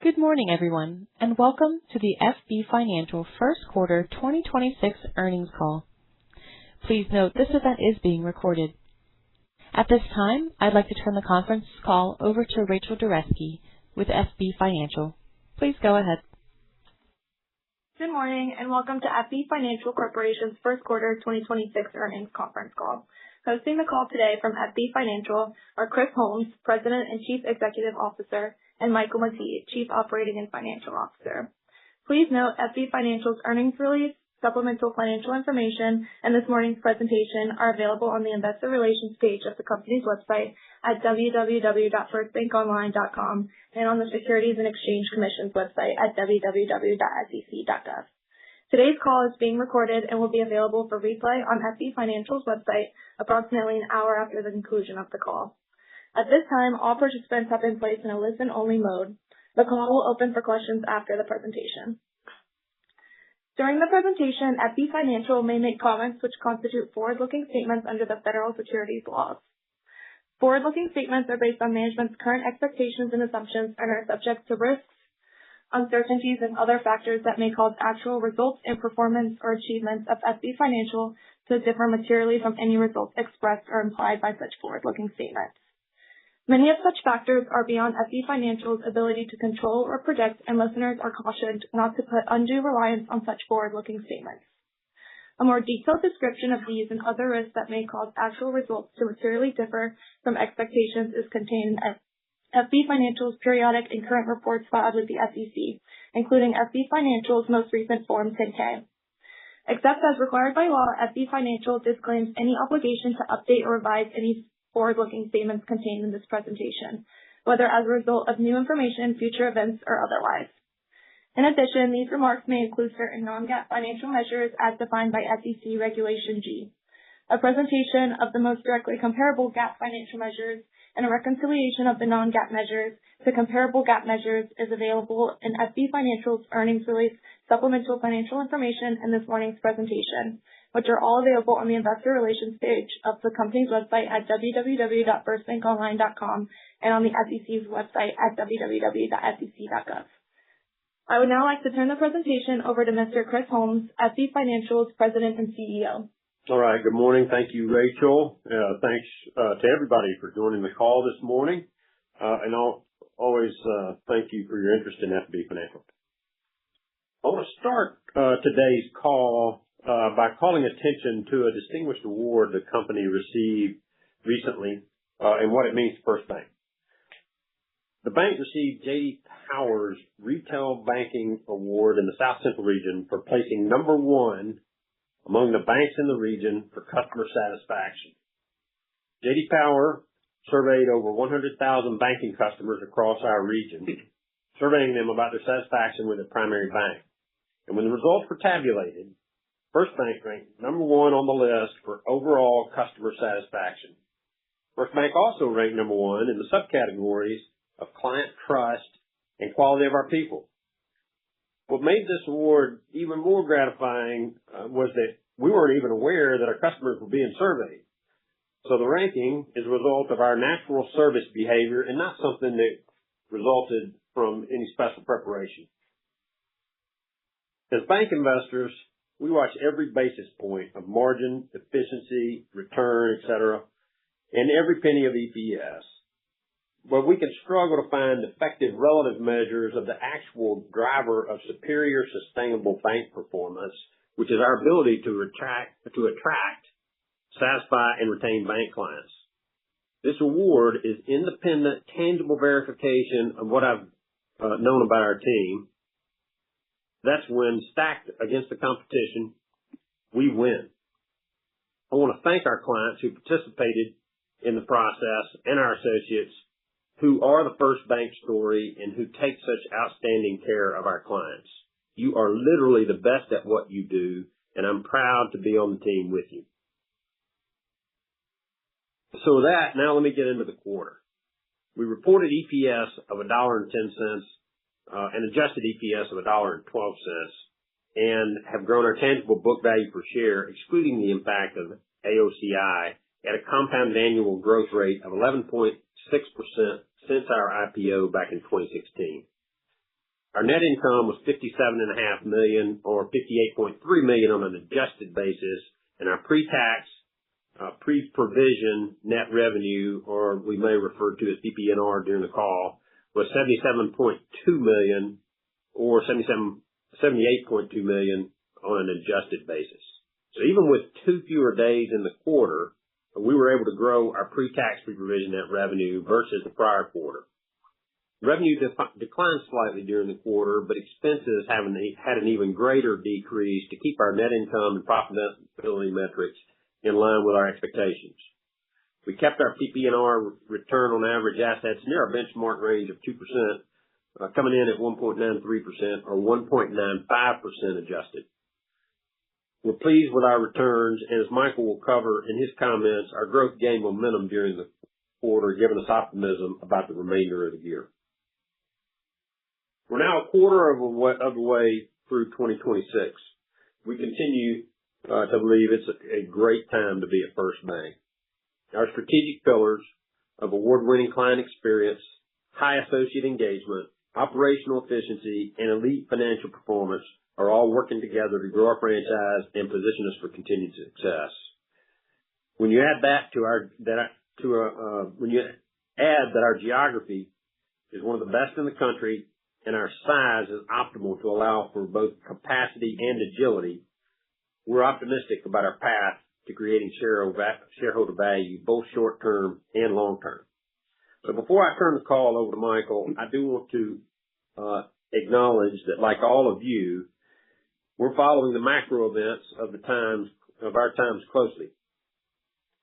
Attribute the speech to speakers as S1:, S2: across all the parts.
S1: Good morning, everyone, and welcome to the FB Financial First Quarter 2026 earnings call. Please note this event is being recorded. At this time, I'd like to turn the conference call over to Rachel Dureski with FB Financial. Please go ahead.
S2: Good morning, and welcome to FB Financial Corporation's First Quarter 2026 earnings conference call. Hosting the call today from FB Financial are Chris Holmes, President and Chief Executive Officer, and Michael Mettee, Chief Operating and Financial Officer. Please note FB Financial's earnings release, supplemental financial information, and this morning's presentation are available on the investor relations page of the company's website at www.firstbankonline.com and on the Securities and Exchange Commission's website at www.sec.gov. Today's call is being recorded and will be available for replay on FB Financial's website approximately an hour after the conclusion of the call. At this time, all participants have been placed in a listen-only mode. The call will open for questions after the presentation. During the presentation, FB Financial may make comments which constitute forward-looking statements under the federal securities laws. Forward-looking statements are based on management's current expectations and assumptions and are subject to risks, uncertainties, and other factors that may cause actual results and performance or achievements of FB Financial to differ materially from any results expressed or implied by such forward-looking statements. Many of such factors are beyond FB Financial's ability to control or predict, and listeners are cautioned not to put undue reliance on such forward-looking statements. A more detailed description of these and other risks that may cause actual results to materially differ from expectations is contained in FB Financial's periodic and current reports filed with the SEC, including FB Financial's most recent Form 10-K. Except as required by law, FB Financial disclaims any obligation to update or revise any forward-looking statements contained in this presentation, whether as a result of new information, future events, or otherwise. In addition, these remarks may include certain non-GAAP financial measures as defined by SEC Regulation G. A presentation of the most directly comparable GAAP financial measures and a reconciliation of the non-GAAP measures to comparable GAAP measures is available in FB Financial's earnings release, supplemental financial information, and this morning's presentation, which are all available on the investor relations page of the company's website at www.firstbankonline.com and on the SEC's website at www.sec.gov. I would now like to turn the presentation over to Mr. Chris Holmes, FB Financial's President and CEO.
S3: All right. Good morning. Thank you, Rachel. Thanks to everybody for joining the call this morning. And I'll always thank you for your interest in FB Financial. I want to start today's call by calling attention to a distinguished award the company received recently and what it means to First Bank. The bank received J.D. Power's Retail Banking Award in the South Central region for placing number one among the banks in the region for customer satisfaction. J.D. Power surveyed over 100,000 banking customers across our region, surveying them about their satisfaction with their primary bank. And when the results were tabulated, First Bank ranked number one on the list for overall customer satisfaction. First Bank also ranked number one in the subcategories of client trust and quality of our people. What made this award even more gratifying was that we weren't even aware that our customers were being surveyed. So the ranking is a result of our natural service behavior and not something that resulted from any special preparation. As bank investors, we watch every basis point of margin, efficiency, return, etc., and every penny of EPS. But we can struggle to find effective relative measures of the actual driver of superior sustainable bank performance, which is our ability to attract, satisfy, and retain bank clients. This award is independent, tangible verification of what I've known about our team. That's when stacked against the competition, we win. I want to thank our clients who participated in the process and our associates who are the First Bank story and who take such outstanding care of our clients. You are literally the best at what you do, and I'm proud to be on the team with you. So with that, now let me get into the quarter. We reported EPS of $1.10 and adjusted EPS of $1.12 and have grown our tangible book value per share, excluding the impact of AOCI, at a compounded annual growth rate of 11.6% since our IPO back in 2016. Our net income was $57.5 million or $58.3 million on an adjusted basis, and our pre-tax, pre-provision net revenue, or we may refer to as PPNR during the call, was $77.2 million or $78.2 million on an adjusted basis. So even with 2 fewer days in the quarter, we were able to grow our pre-tax, pre-provision net revenue versus the prior quarter. Revenue declined slightly during the quarter, but expenses had an even greater decrease to keep our net income and profitability metrics in line with our expectations. We kept our PPNR return on average assets near our benchmark range of 2%, coming in at 1.93% or 1.95% adjusted. We're pleased with our returns, and as Michael will cover in his comments, our growth gained momentum during the quarter, giving us optimism about the remainder of the year. We're now a quarter of the way through 2026. We continue to believe it's a great time to be at First Bank. Our strategic pillars of award-winning client experience, high associate engagement, operational efficiency, and elite financial performance are all working together to grow our franchise and position us for continued success. When you add that our geography is one of the best in the country and our size is optimal to allow for both capacity and agility, we're optimistic about our path to creating shareholder value, both short-term and long-term. So before I turn the call over to Michael, I do want to acknowledge that, like all of you, we're following the macro events of our times closely.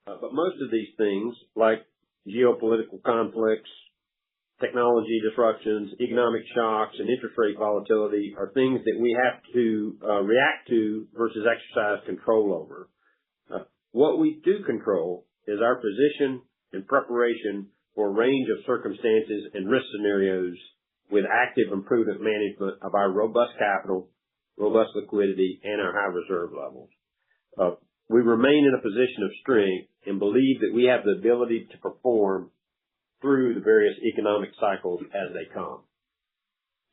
S3: But most of these things, like geopolitical conflicts, technology disruptions, economic shocks, and interest rate volatility, are things that we have to react to versus exercise control over. What we do control is our position and preparation for a range of circumstances and risk scenarios with active and prudent management of our robust capital, robust liquidity, and our high reserve levels. We remain in a position of strength and believe that we have the ability to perform through the various economic cycles as they come.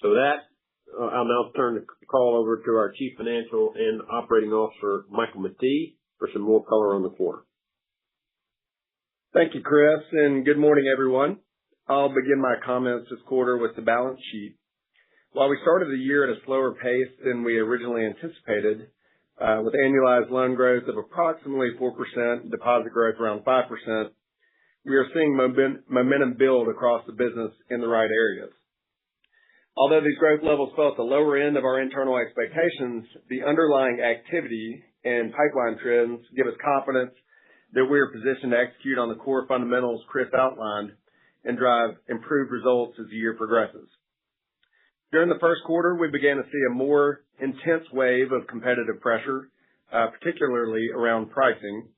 S3: So I'll now turn the call over to our Chief Financial and Operating Officer, Michael Mettee, for some more color on the quarter.
S4: Thank you, Chris, and good morning, everyone. I'll begin my comments this quarter with the balance sheet. While we started the year at a slower pace than we originally anticipated, with annualized loan growth of approximately 4%, deposit growth around 5%, we are seeing momentum build across the business in the right areas. Although these growth levels fell at the lower end of our internal expectations, the underlying activity and pipeline trends give us confidence that we are positioned to execute on the core fundamentals Chris outlined and drive improved results as the year progresses. During the first quarter, we began to see a more intense wave of competitive pressure, particularly around pricing.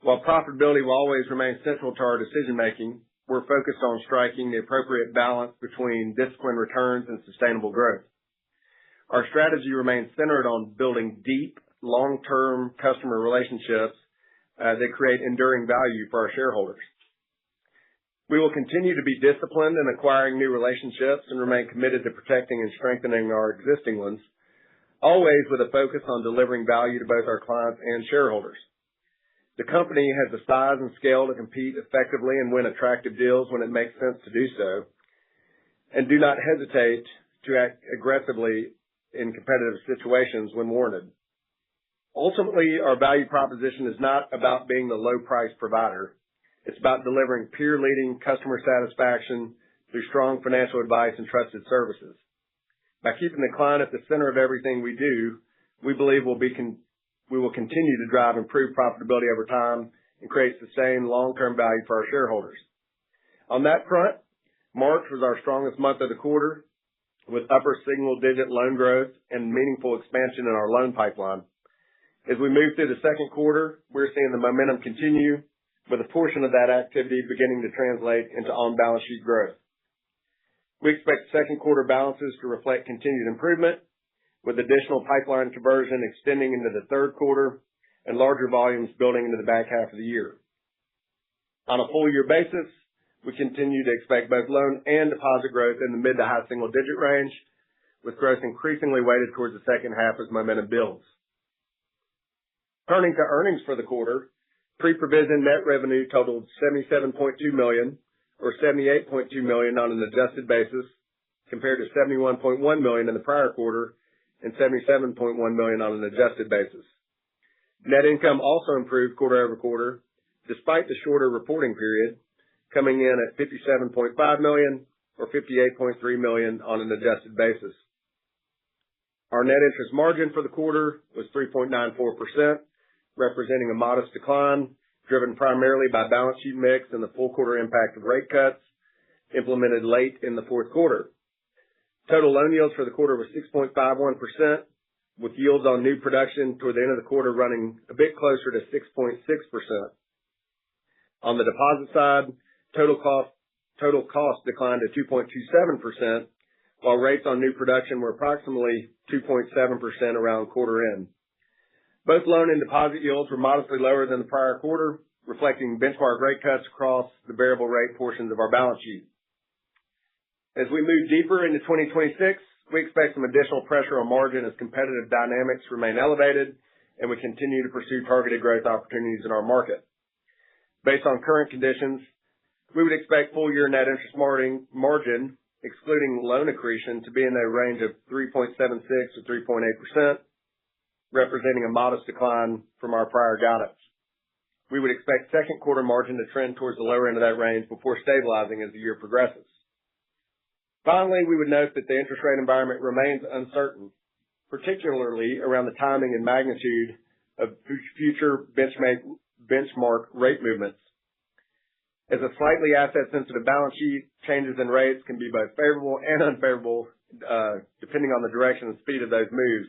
S4: While profitability will always remain central to our decision-making, we're focused on striking the appropriate balance between disciplined returns and sustainable growth. Our strategy remains centered on building deep, long-term customer relationships that create enduring value for our shareholders. We will continue to be disciplined in acquiring new relationships and remain committed to protecting and strengthening our existing ones, always with a focus on delivering value to both our clients and shareholders. The company has the size and scale to compete effectively and win attractive deals when it makes sense to do so, and do not hesitate to act aggressively in competitive situations when warranted. Ultimately, our value proposition is not about being the low-price provider. It's about delivering peer-leading customer satisfaction through strong financial advice and trusted services. By keeping the client at the center of everything we do, we believe we will continue to drive improved profitability over time and create sustained long-term value for our shareholders. On that front, March was our strongest month of the quarter, with upper single-digit loan growth and meaningful expansion in our loan pipeline. As we move through the second quarter, we're seeing the momentum continue, with a portion of that activity beginning to translate into on-balance sheet growth. We expect second quarter balances to reflect continued improvement, with additional pipeline conversion extending into the third quarter and larger volumes building into the back half of the year. On a full-year basis, we continue to expect both loan and deposit growth in the mid to high single-digit range, with growth increasingly weighted towards the second half as momentum builds. Turning to earnings for the quarter, pre-provision net revenue totaled $77.2 million, or $78.2 million on an adjusted basis, compared to $71.1 million in the prior quarter and $77.1 million on an adjusted basis. Net income also improved quarter over quarter, despite the shorter reporting period, coming in at $57.5 million or $58.3 million on an adjusted basis. Our net interest margin for the quarter was 3.94%, representing a modest decline, driven primarily by balance sheet mix and the full quarter impact of rate cuts implemented late in the fourth quarter. Total loan yields for the quarter were 6.51%, with yields on new production toward the end of the quarter running a bit closer to 6.6%. On the deposit side, total cost declined to 2.27%, while rates on new production were approximately 2.7% around quarter end. Both loan and deposit yields were modestly lower than the prior quarter, reflecting benchmark rate cuts across the variable rate portions of our balance sheet. As we move deeper into 2026, we expect some additional pressure on margin as competitive dynamics remain elevated and we continue to pursue targeted growth opportunities in our market. Based on current conditions, we would expect full year net interest margin, excluding loan accretion, to be in the range of 3.76 to 3.8%, representing a modest decline from our prior guidance. We would expect second quarter margin to trend towards the lower end of that range before stabilizing as the year progresses. Finally, we would note that the interest rate environment remains uncertain, particularly around the timing and magnitude of future benchmark rate movements. As a slightly asset-sensitive balance sheet, changes in rates can be both favorable and unfavorable, depending on the direction and speed of those moves.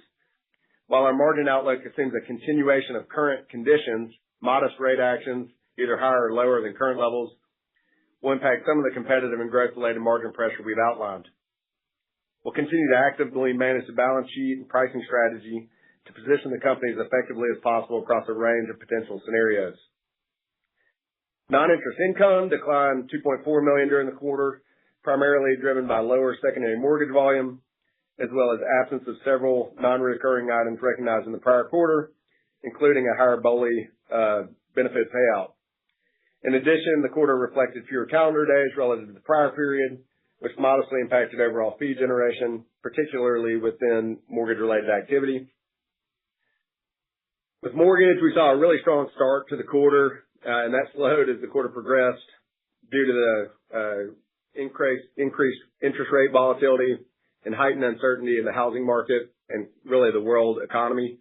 S4: While our margin outlook assumes a continuation of current conditions, modest rate actions, either higher or lower than current levels, will impact some of the competitive and growth-related margin pressure we've outlined. We'll continue to actively manage the balance sheet and pricing strategy to position the company as effectively as possible across a range of potential scenarios. Non-interest income declined $2.4 million during the quarter, primarily driven by lower secondary mortgage volume, as well as absence of several non-recurring items recognized in the prior quarter, including a higher BOLI benefit payout. In addition, the quarter reflected fewer calendar days relative to the prior period, which modestly impacted overall fee generation, particularly within mortgage-related activity. With mortgage, we saw a really strong start to the quarter, and that slowed as the quarter progressed due to the increased interest rate volatility and heightened uncertainty in the housing market and really the world economy.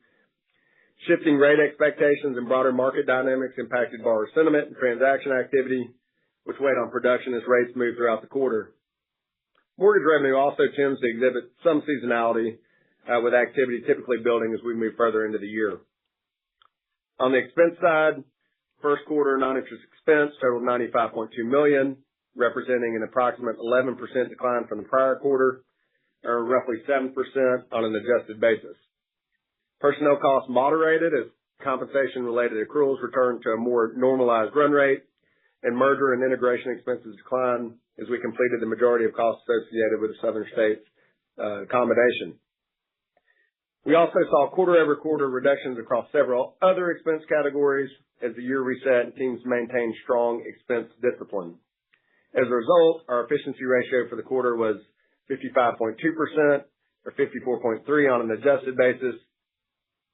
S4: Shifting rate expectations and broader market dynamics impacted borrower sentiment and transaction activity, which weighed on production as rates moved throughout the quarter. Mortgage revenue also tends to exhibit some seasonality, with activity typically building as we move further into the year. On the expense side, first quarter non-interest expense totaled $95.2 million, representing an approximate 11% decline from the prior quarter, or roughly 7% on an adjusted basis. Personnel costs moderated as compensation-related accruals returned to a more normalized run rate, and merger and integration expenses declined as we completed the majority of costs associated with the Southern States accommodation. We also saw quarter-over-quarter reductions across several other expense categories as the year reset and teams maintained strong expense discipline. As a result, our efficiency ratio for the quarter was 55.2%, or 54.3% on an adjusted basis,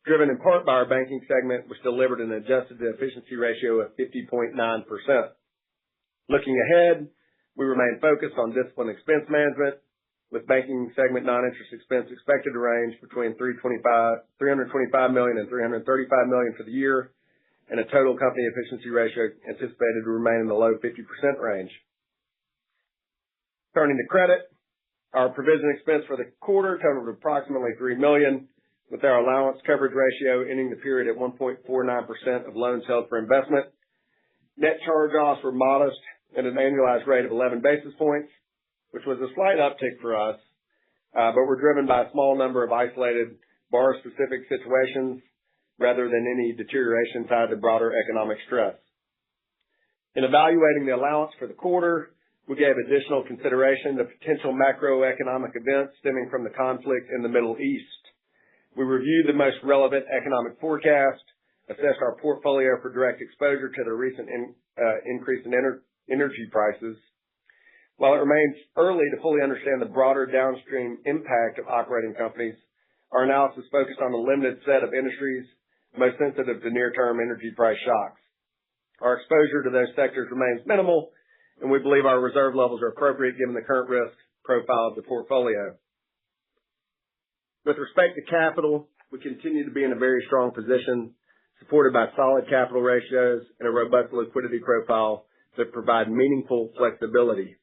S4: driven in part by our banking segment, which delivered an adjusted efficiency ratio of 50.9%. Looking ahead, we remain focused on disciplined expense management, with banking segment non-interest expense expected to range between $325 million and $335 million for the year, and a total company efficiency ratio anticipated to remain in the low 50% range. Turning to credit, our provision expense for the quarter totaled approximately $3 million, with our allowance coverage ratio ending the period at 1.49% of loans held for investment. Net charge-offs were modest at an annualized rate of 11 basis points, which was a slight uptick for us, but were driven by a small number of isolated borrower-specific situations rather than any deterioration tied to broader economic stress. In evaluating the allowance for the quarter, we gave additional consideration to potential macroeconomic events stemming from the conflict in the Middle East. We reviewed the most relevant economic forecast, assessed our portfolio for direct exposure to the recent increase in energy prices. While it remains early to fully understand the broader downstream impact of operating companies, our analysis focused on a limited set of industries most sensitive to near-term energy price shocks. Our exposure to those sectors remains minimal, and we believe our reserve levels are appropriate given the current risk profile of the portfolio. With respect to capital, we continue to be in a very strong position, supported by solid capital ratios and a robust liquidity profile that provide meaningful flexibility.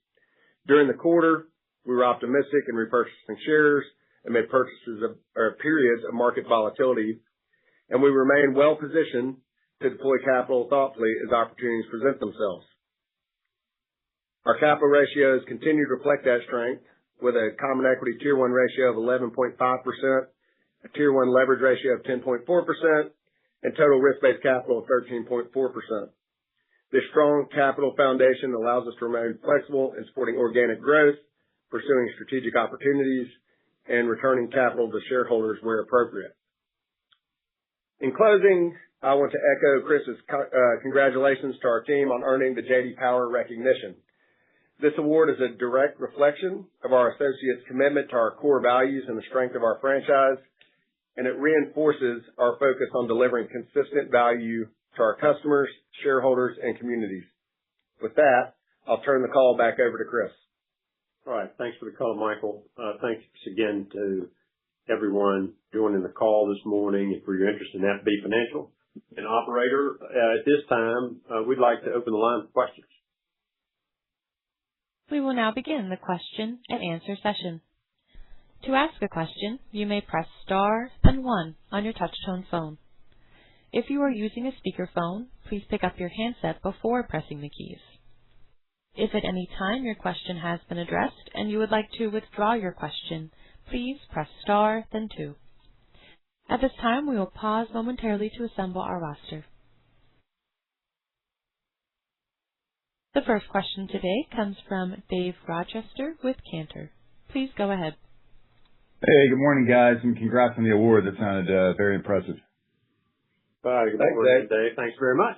S4: During the quarter, we were optimistic in repurchasing shares amid periods of market volatility, and we remain well positioned to deploy capital thoughtfully as opportunities present themselves. Our capital ratios continue to reflect that strength, with a common equity Tier 1 ratio of 11.5%, a Tier 1 leverage ratio of 10.4%, and total risk-based capital of 13.4%. This strong capital foundation allows us to remain flexible in supporting organic growth, pursuing strategic opportunities, and returning capital to shareholders where appropriate. In closing, I want to echo Chris's congratulations to our team on earning the J.D. Power recognition. This award is a direct reflection of our associates' commitment to our core values and the strength of our franchise, and it reinforces our focus on delivering consistent value to our customers, shareholders, and communities. With that, I'll turn the call back over to Chris.
S3: All right. Thanks for the call, Michael. Thanks again to everyone joining the call this morning and for your interest in FB Financial. And operator, at this time, we'd like to open the line for questions.
S1: We will now begin the question and answer session. To ask a question, you may press star, then 1 on your touch-tone phone. If you are using a speakerphone, please pick up your handset before pressing the keys. If at any time your question has been addressed and you would like to withdraw your question, please press star, then 2. At this time, we will pause momentarily to assemble our roster. The first question today comes from Dave Rochester with Cantor. Please go ahead.
S5: Hey, good morning, guys, and congrats on the award. That sounded very impressive.
S3: Bye. Good morning, Dave. Thanks very much.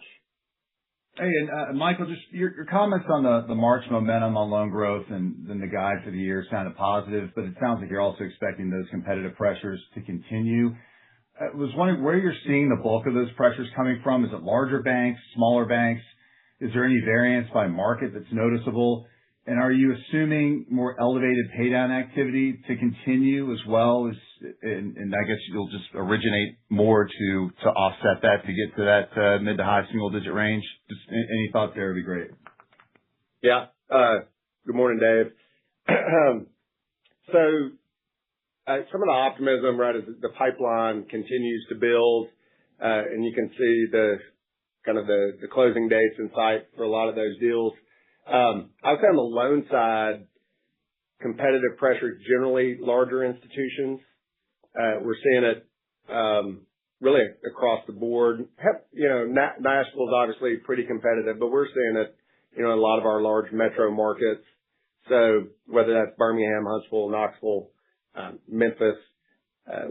S5: Hey, and Michael, just your comments on the March momentum on loan growth and then the guide for the year sounded positive, but it sounds like you're also expecting those competitive pressures to continue. I was wondering where you're seeing the bulk of those pressures coming from. Is it larger banks, smaller banks? Is there any variance by market that's noticeable? And are you assuming more elevated paydown activity to continue as well as, and I guess you'll just originate more to offset that to get to that mid to high single digit range? Just any thoughts there would be great.
S4: Yeah. Good morning, Dave. So some of the optimism, right, is the pipeline continues to build, and you can see the closing dates in sight for a lot of those deals. I would say on the loan side, competitive pressure, generally larger institutions. We're seeing it really across the board. Nashville is obviously pretty competitive, but we're seeing it, in a lot of our large metro markets. So whether that's Birmingham, Huntsville, Knoxville, Memphis,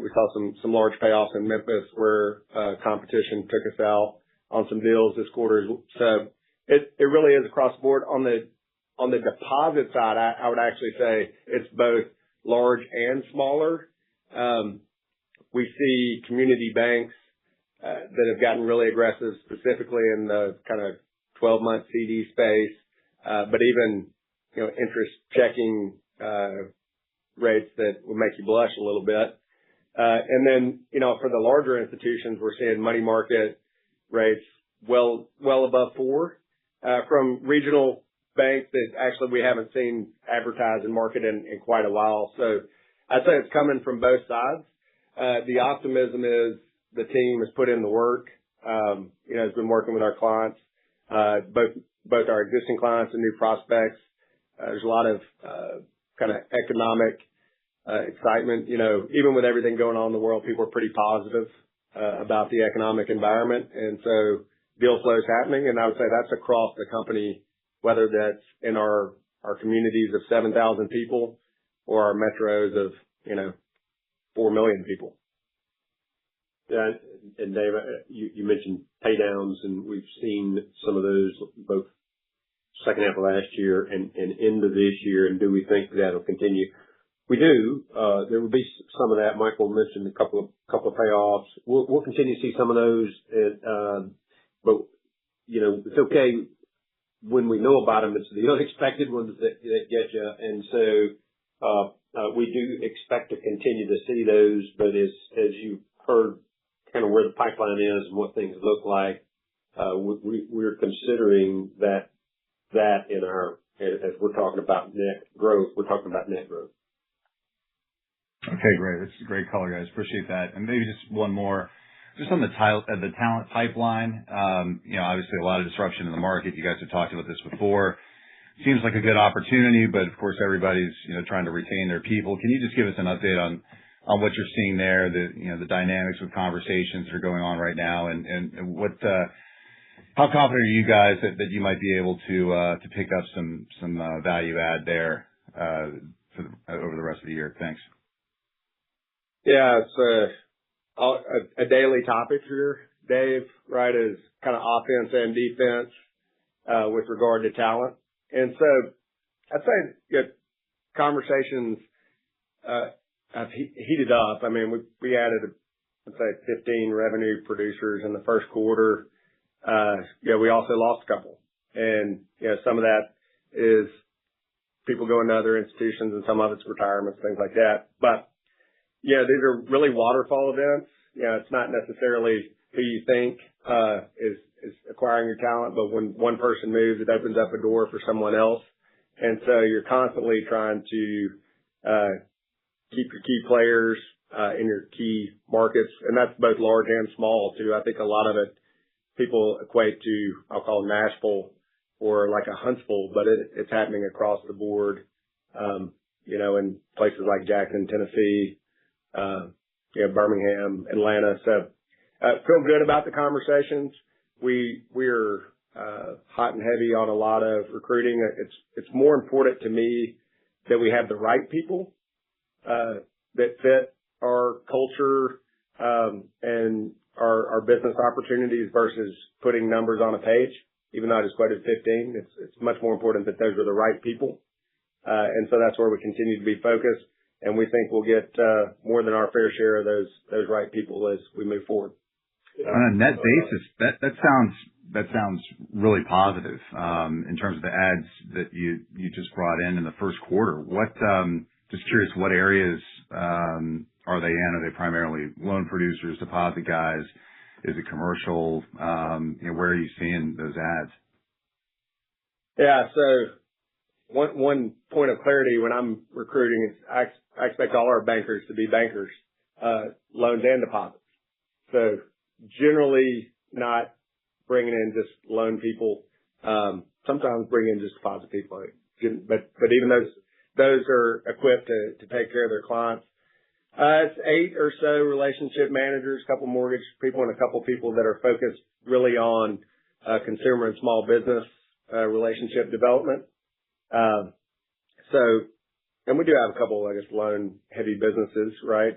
S4: we saw some large payoffs in Memphis where competition took us out on some deals this quarter. So it really is across the board. On the deposit side, I would actually say it's both large and smaller. We see community banks that have gotten really aggressive, specifically in the kind of 12-month CD space, but even interest checking rates that will make you blush a little bit. And then for the larger institutions, we're seeing money market rates well above 4. From regional banks that actually we haven't seen advertised in market in quite a while. So I'd say it's coming from both sides. The optimism is the team has put in the work, has been working with our clients, both our existing clients and new prospects. There's a lot of kind of economic excitement. Even with everything going on in the world, people are pretty positive about the economic environment. And so deal flow is happening, and I would say that's across the company, whether that's in our our communities of 7,000 people or our metros of, 4 million people.
S3: Yeah, and Dave, you mentioned pay downs, and we've seen some of those both second half of last year and into this year. And do we think that'll continue? We do. There will be some of that. Michael mentioned a couple of payoffs. We'll continue to see some of those, but it's okay when we know about them. It's the unexpected ones that get you, and so we do expect to continue to see those. But as you heard, kind of where the pipeline is and what things look like, we're considering that in our, as we're talking about net growth, we're talking about net growth.
S5: Okay, great. That's a great color, guys. Appreciate that. And maybe just one more, just on the talent pipeline. Obviously a lot of disruption in the market. You guys have talked about this before. Seems like a good opportunity, but of course everybody's, trying to retain their people. Can you just give us an update on what you're seeing there, the dynamics with conversations that are going on right now, and what, how confident are you guys that you might be able to pick up some value add there, over the rest of the year? Thanks.
S4: Yeah, it's a daily topic here, Dave, right, is kind of offense and defense with regard to talent. And so I'd say conversations have heated up. I mean, we added, let's say, 15 revenue producers in the first quarter. We also lost a couple. And, some of that is people going to other institutions, and some of it's retirements, things like that. But these are really waterfall events. It's not necessarily who you think is acquiring your talent, but when one person moves, it opens up a door for someone else. And so you're constantly trying to keep your key players in your key markets, and that's both large and small too. I think a lot of it people equate to, I'll call it Nashville or like a Huntsville, but it's happening across the board. In places like Jackson, Tennessee, Birmingham, Atlanta. So feel good about the conversations. We're hot and heavy on a lot of recruiting. It's more important to me that we have the right people that fit our culture and our business opportunities versus putting numbers on a page. Even though I just quoted 15, it's much more important that those are the right people. And so that's where we continue to be focused. And we think we'll get more than our fair share of those right people as we move forward.
S5: On a net basis, that sounds really positive in terms of the ads that you just brought in the first quarter. Just curious, what areas are they in? Are they primarily loan producers, deposit guys? Is it commercial? Where are you seeing those ads?
S4: Yeah, so one point of clarity when I'm recruiting is I expect all our bankers to be bankers, loans and deposits. So generally not bringing in just loan people, sometimes bring in just deposit people. But even those are equipped to take care of their clients. It's 8 or so relationship managers, a couple mortgage people, and a couple people that are focused really on consumer and small business relationship development. And we do have a couple, I guess, loan heavy businesses, right?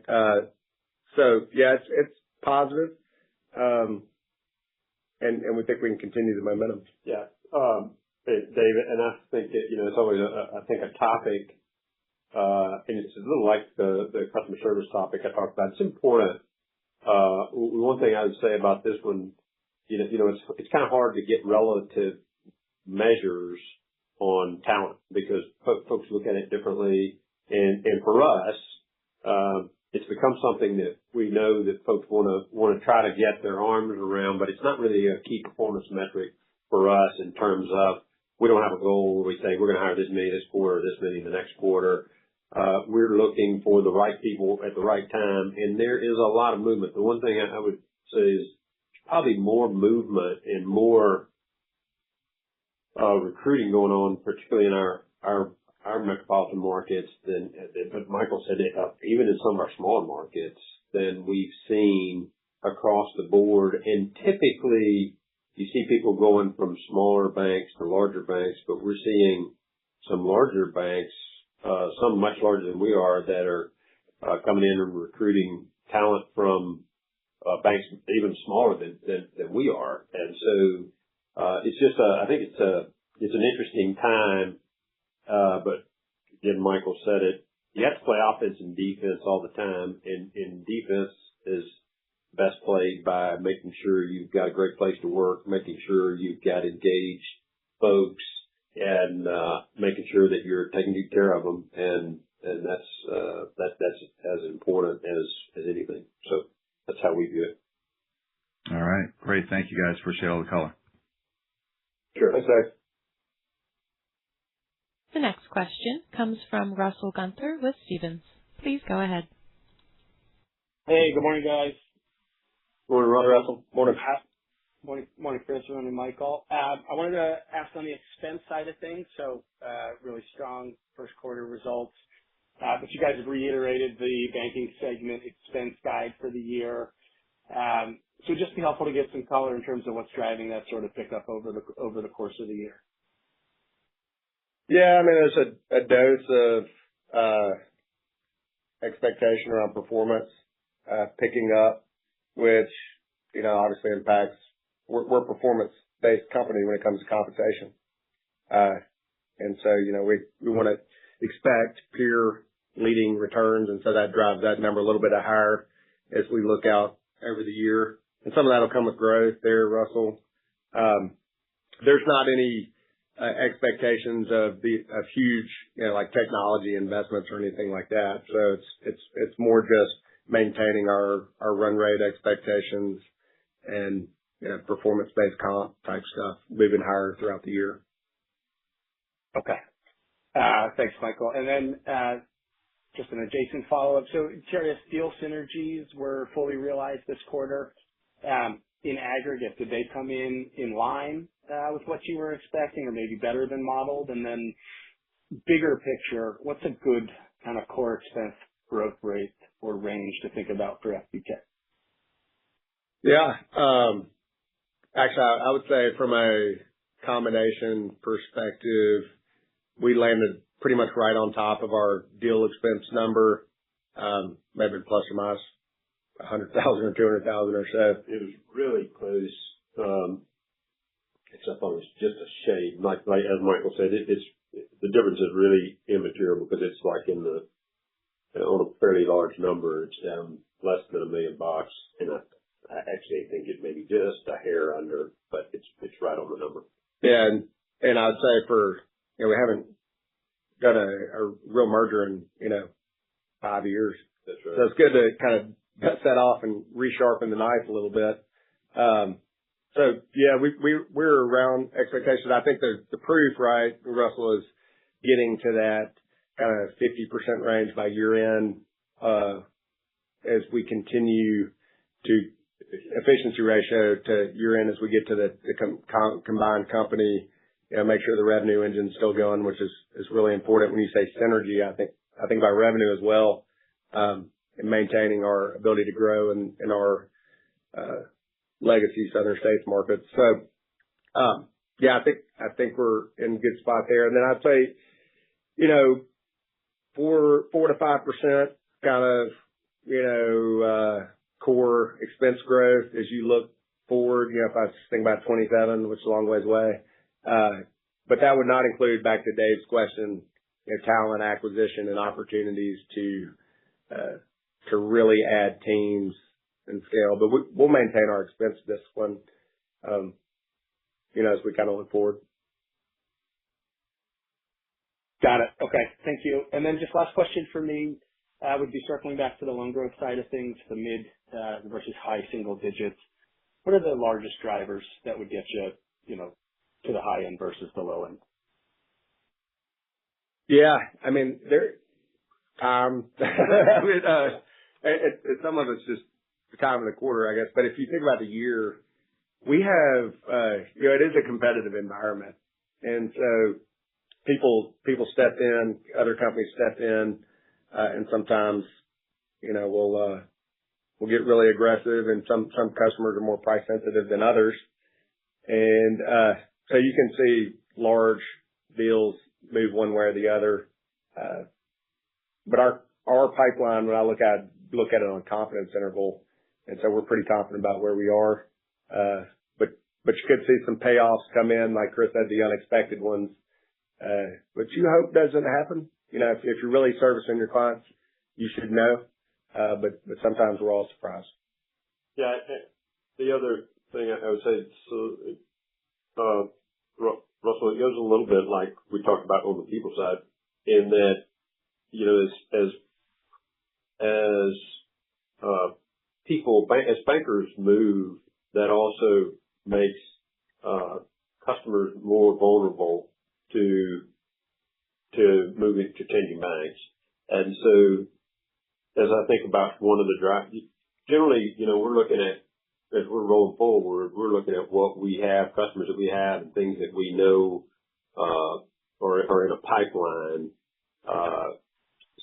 S4: It's positive. And we think we can continue the momentum.
S3: Yeah. David, and I think that, it's always a topic, and it's a little like the customer service topic I talked about. It's important. One thing I would say about this one, it's kind of hard to get relative measures on talent because folks look at it differently. And for us, it's become something that we know that folks want to try to get their arms around, but it's not really a key performance metric for us in terms of we don't have a goal where we say we're going to hire this many this quarter, this many the next quarter. We're looking for the right people at the right time, and there is a lot of movement. The one thing I would say is probably more movement and more recruiting going on, particularly in our metropolitan markets than, but Michael said it, even in some of our smaller markets than we've seen across the board. And typically you see people going from smaller banks to larger banks, but we're seeing some larger banks, some much larger than we are, that are coming in and recruiting talent from banks even smaller than we are. And so it's just I think it's an interesting time. But again, Michael said it. You have to play offense and defense all the time, and defense is best played by making sure you've got a great place to work, making sure you've got engaged folks, and making sure that you're taking good care of them, and that's as important as anything. So that's how we view it.
S5: All right, great. Thank you guys. Appreciate all the color.
S3: Sure. Thanks, guys.
S1: The next question comes from Russell Gunther with Stephens. Please go ahead.
S6: Hey, good morning, guys.
S3: Morning, Russell. Morning.
S6: Morning, Chris. Morning, Michael. I wanted to ask on the expense side of things. So, really strong first quarter results. But you guys have reiterated the banking segment expense guide for the year. So just be helpful to get some color in terms of what's driving that sort of pickup over the course of the year.
S4: Yeah, I mean, there's a dose of expectation around performance picking up, which, obviously impacts. We're a performance-based company when it comes to compensation. And so, we want to expect peer-leading returns, and so that drives that number a little bit higher as we look out over the year. And some of that will come with growth there, Russell. There's not any expectations of huge, like technology investments or anything like that. So it's more just maintaining our run rate expectations and performance-based comp type stuff moving higher throughout the year.
S6: Okay. Thanks, Michael. And then just an adjacent follow-up. So curious, deal synergies were fully realized this quarter. In aggregate, did they come in line with what you were expecting, or maybe better than modeled? And then bigger picture, what's a good kind of core expense growth rate or range to think about for FBK?
S4: Yeah. Actually, I would say from a combination perspective, we landed pretty much right on top of our deal expense number, maybe plus or minus $100,000 or $200,000 or so.
S3: It was really close, except on just a shade. Like as Michael said, the difference is really immaterial because it's like on a fairly large number, it's down less than $1 million, and I actually think it may be just a hair under, but it's right on the number.
S4: Yeah, and I'd say we haven't done a real merger in 5 years.
S3: That's right.
S4: So it's good to kind of dust that off and resharpen the knife a little bit. So yeah, we're around expectations. I think the proof, right, Russell, is getting to that kind of 50% range by year end, as we continue to efficiency ratio to year end as we get to the combined company, make sure the revenue engine's still going, which is really important. When you say synergy, I think about revenue as well, and maintaining our ability to grow in our legacy Southern States markets. So, yeah, I think we're in a good spot there. And then I'd say, 4 to 5% kind of, core expense growth as you look forward. If I think about 27, which is a long ways away. But that would not include, back to Dave's question, talent acquisition and opportunities to really add teams and scale. But we'll maintain our expense discipline, as we kind of look forward.
S6: Got it. Okay. Thank you. And then just last question for me would be circling back to the loan growth side of things, the mid versus high single digits. What are the largest drivers that would get you, to the high end versus the low end?
S4: Yeah. I mean, some of it's just the time of the quarter, I guess. But if you think about the year, we have, it is a competitive environment. And so people stepped in, other companies stepped in, and sometimes, we'll get really aggressive, and some customers are more price sensitive than others. And, so you can see large deals move one way or the other. But our pipeline, when I look at it on a confidence interval, and so we're pretty confident about where we are. But you could see some payoffs come in, like Chris said, the unexpected ones. But you hope doesn't happen. You know, if you're really servicing your clients, you should know. But sometimes we're all surprised.
S3: Yeah. The other thing I would say, Russell, it goes a little bit like we talked about on the people side, in that, you know, as bankers move, that also makes customers more vulnerable to moving to changing banks. And so, as I think about one of the generally, you know, we're looking at, as we're rolling forward, we're looking at what we have, customers that we have, and things that we know are in a pipeline.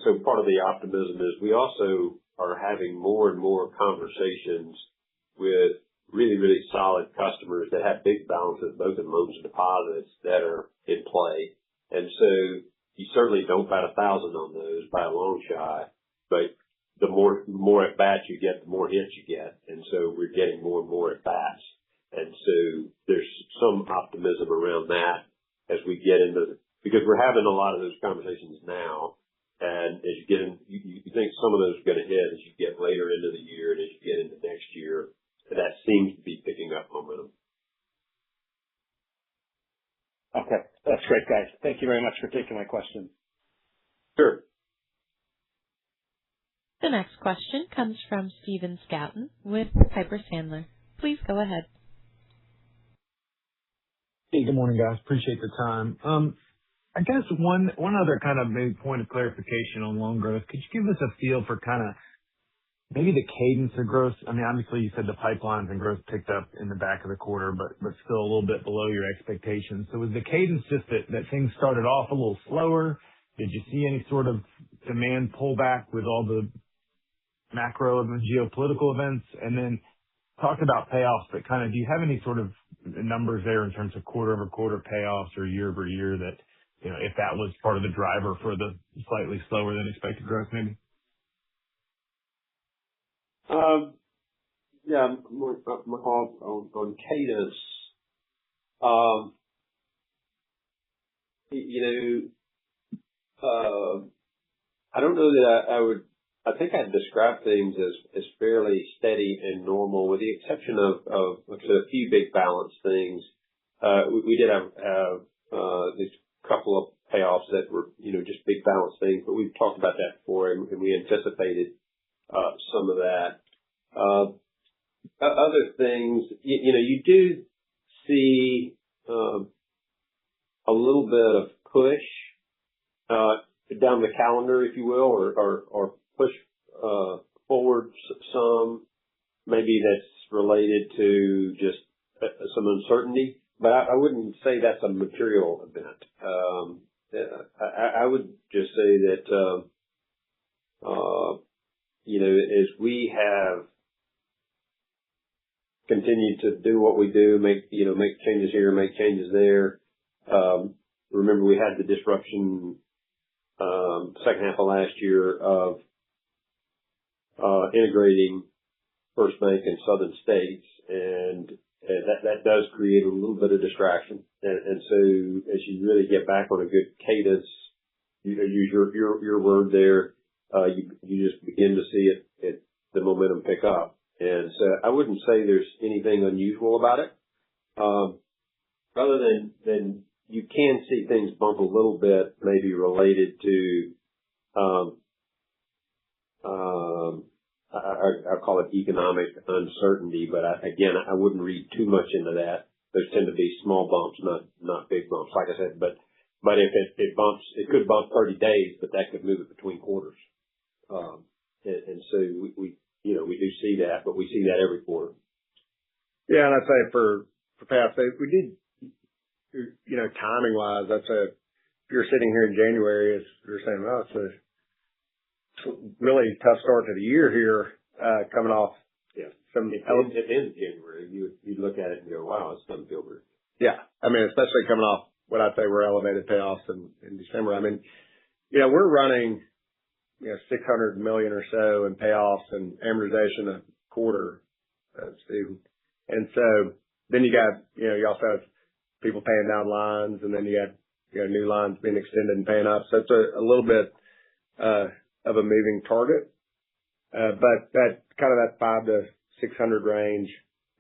S3: So part of the optimism is we also are having more and more conversations with really, really solid customers that have big balances, both in loans and deposits, that are in play. And so you certainly don't bat 1,000 on those by a long shot, but the more at bats you get, the more hits you get. And so we're getting more and more at bats. And so there's some optimism around that as we get into, because we're having a lot of those conversations now. And as you get in, you think some of those are going to hit as you get later into the year and as you get into next year. That seems to be picking up momentum.
S6: Okay. That's great, guys. Thank you very much for taking my question.
S3: Sure.
S1: The next question comes from Stephen Scouten with Piper Sandler. Please go ahead.
S7: Hey, good morning, guys. Appreciate the time. I guess one other kind of maybe point of clarification on loan growth. Could you give us a feel for kind of maybe the cadence of growth? I mean, obviously you said the pipelines and growth picked up in the back of the quarter, but still a little bit below your expectations. So was the cadence just that things started off a little slower? Did you see any sort of demand pullback with all the macro and geopolitical events? And then talked about payoffs, but kind of do you have any sort of numbers there in terms of quarter-over-quarter payoffs or year-over-year that, you know, if that was part of the driver for the slightly slower than expected growth maybe?
S3: Yeah, on cadence, you know, I don't know that I think I'd describe things as fairly steady and normal, with the exception of a few big balance things. We did have these couple of payoffs that were, you know, just big balance things, but we've talked about that before, and we anticipated some of that. Other things, you know, you do see a little bit of push down the calendar, if you will, or push forward some. Maybe that's related to just some uncertainty, but I wouldn't say that's a material event. I would just say that you know, as we have continued to do what we do, make changes here, make changes there. Remember, we had the disruption second half of last year of integrating First Bank in Southern States, and that does create a little bit of distraction. And so, as you really get back on a good cadence, you use your word there. You just begin to see the momentum pick up. And so I wouldn't say there's anything unusual about it. Other than you can see things bump a little bit, maybe related to, I'll call it economic uncertainty, but again, I wouldn't read too much into that. Those tend to be small bumps, not big bumps, like I said, but if it bumps, it could bump 30 days, but that could move it between quarters. And so we do see that, but we see that every quarter.
S4: Yeah, and I'd say for past days, we did, you know, timing wise, if you're sitting here in January, as you're saying, well, it's a really tough start to the year here, coming off.
S3: Yeah. At the end of January, you'd look at it and go, wow, it's doesn't feel good.
S4: Yeah. I mean, especially coming off what I'd say were elevated payoffs in December. I mean, we're running, $600 million or so in payoffs and amortization a quarter, Steve. And so then you also have people paying down lines, and then you got, new lines being extended and paying up. So it's a little bit of a moving target. But that kind of that 500 to 600 range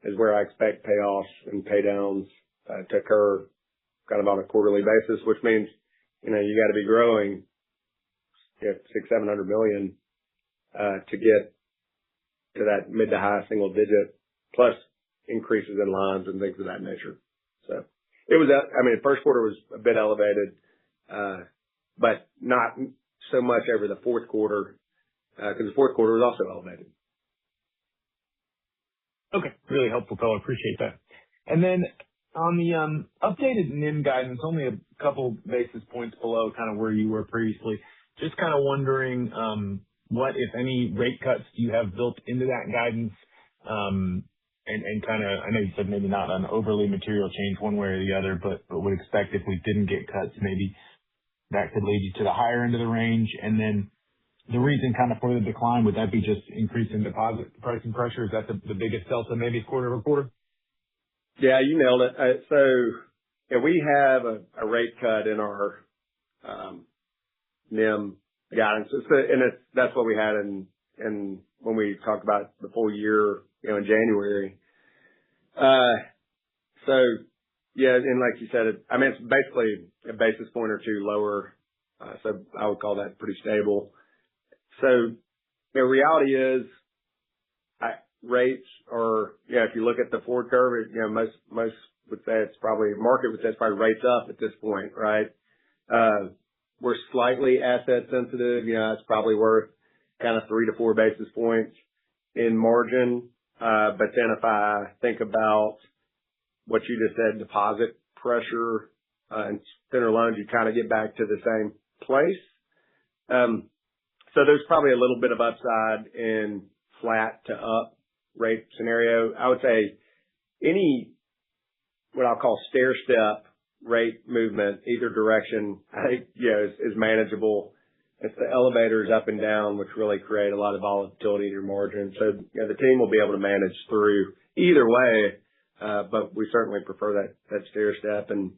S4: is where I expect payoffs and pay downs to occur kind of on a quarterly basis, which means, you got to be growing $600-700 million to get to that mid to high single digit, plus increases in lines and things of that nature. So it was, the first quarter was a bit elevated, but not so much over the fourth quarter, because the fourth quarter was also elevated.
S7: Okay. Really helpful, Phil. Appreciate that. And then on the updated NIM guidance, only a couple basis points below kind of where you were previously. Just kind of wondering what, if any, rate cuts you have built into that guidance, and kind of, I know you said maybe not an overly material change one way or the other, but would expect if we didn't get cuts, maybe that could lead you to the higher end of the range. And then the reason kind of for the decline, would that be just increase in deposit pricing pressure? Is that the biggest delta maybe quarter-over-quarter?
S4: Yeah, you nailed it. So we have a rate cut in our NIM guidance. That's what we had in when we talked about the full year, in January. So yeah, and like you said, it's basically a basis point or two lower. So I would call that pretty stable. So the reality is, rates are, if you look at the forward curve, most would say it's probably, market would say it's probably rates up at this point, right? We're slightly asset sensitive. It's probably worth kind of 3 to 4 basis points in margin. But then if I think about what you just said, deposit pressure, and thinner loans, you kind of get back to the same place. So there's probably a little bit of upside in flat to up rate scenario. I would say any, what I'll call stair step rate movement, either direction, I think, is manageable. It's the elevators up and down, which really create a lot of volatility in your margin. So, the team will be able to manage through either way. But we certainly prefer that stair step. And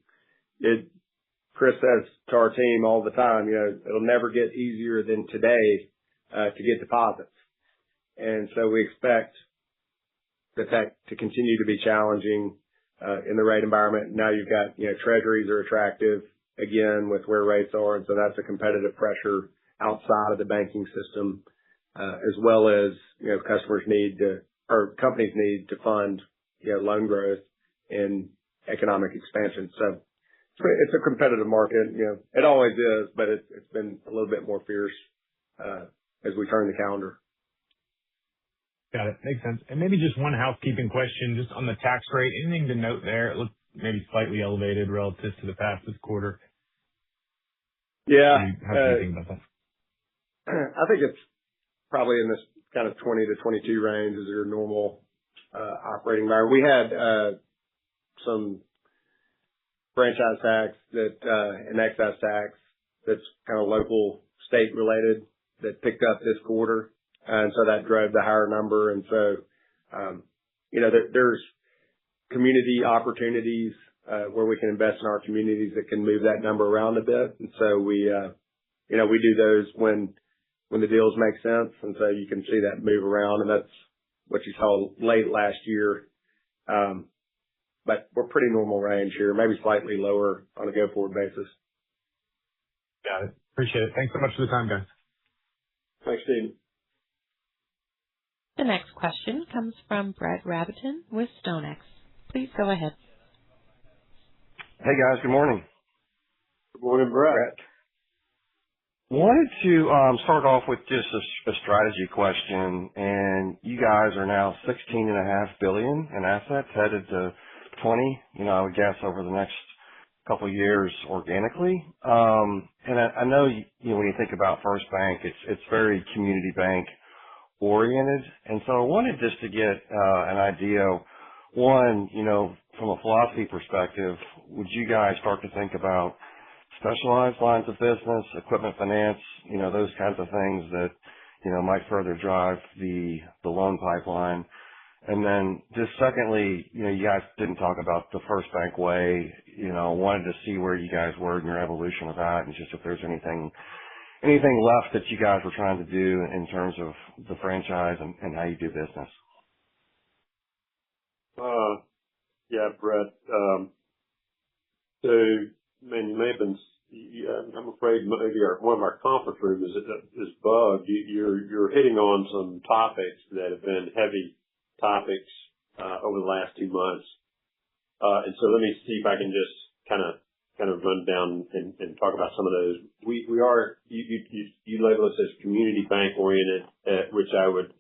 S4: Chris says to our team all the time, it'll never get easier than today, to get deposits. And so we expect that to continue to be challenging, in the rate environment. Now you've got, treasuries are attractive again with where rates are. And so that's a competitive pressure outside of the banking system, as well as, companies need to fund, loan growth and economic expansion. So it's a competitive market. It always is, but it's been a little bit more fierce, as we turn the calendar.
S7: Got it. Makes sense. And maybe just one housekeeping question, just on the tax rate. Anything to note there? It looked maybe slightly elevated relative to the past this quarter.
S4: Yeah.
S7: How do you think about that?
S4: I think it's probably in this kind of 20 to 22 range is your normal operating environment. We had some franchise tax and excess tax that's kind of local state related that picked up this quarter. And so that drove the higher number. And so, there's community opportunities where we can invest in our communities that can move that number around a bit. And so we do those when the deals make sense. And so you can see that move around, and that's what you saw late last year. But we're pretty normal range here, maybe slightly lower on a go-forward basis.
S7: Got it. Appreciate it. Thanks so much for the time, guys.
S4: Thanks, Steve.
S1: The next question comes from Brett Rabatin with StoneX. Please go ahead.
S8: Hey, guys. Good morning.
S4: Good morning, Brett.
S8: Wanted to start off with just a strategy question. And you guys are now $16.5 billion in assets, headed to 20, I would guess, over the next couple of years organically. And I know, when you think about First Bank, it's very community bank oriented. And so I wanted just to get an idea, one, from a philosophy perspective, would you guys start to think about specialized lines of business, equipment finance, those kinds of things that, might further drive the loan pipeline? And then just secondly, you guys didn't talk about the First Bank Way. Wanted to see where you guys were in your evolution of that, and just if there's anything left that you guys were trying to do in terms of the franchise and how you do business.
S3: Yeah, Brett. So, man, you may have been. I'm afraid maybe one of our conference rooms is bugged. You're hitting on some topics that have been heavy topics over the last 2 months, and so let me see if I can just kind of run down and talk about some of those. We are you label us as community bank oriented, which I would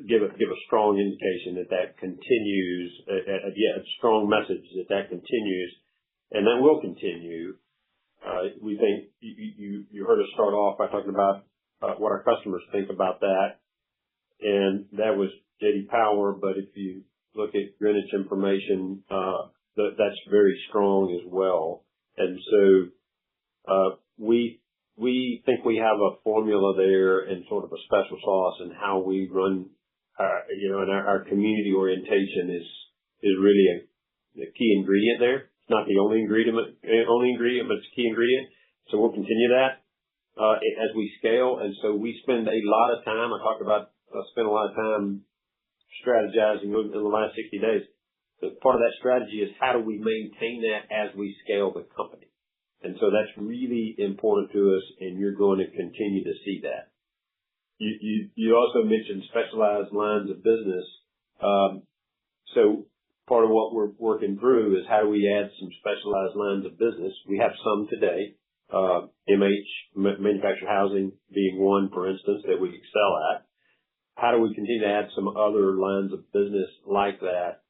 S3: give a strong indication that continues. A strong message that continues, and that will continue. We think you heard us start off by talking about what our customers think about that, and that was J.D. Power. But if you look at Greenwich information, that's very strong as well. And so we think we have a formula there and sort of a special sauce in how we run, and our community orientation is really a key ingredient there. It's not the only ingredient, but it's a key ingredient. So we'll continue that as we scale. And so we spend a lot of time. Spend a lot of time strategizing in the last 60 days. So part of that strategy is how do we maintain that as we scale the company. And so that's really important to us, and you're going to continue to see that. You also mentioned specialized lines of business. So part of what we're working through is how do we add some specialized lines of business. We have some today, manufactured housing being one, for instance, that we excel at. How do we continue to add some other lines of business like that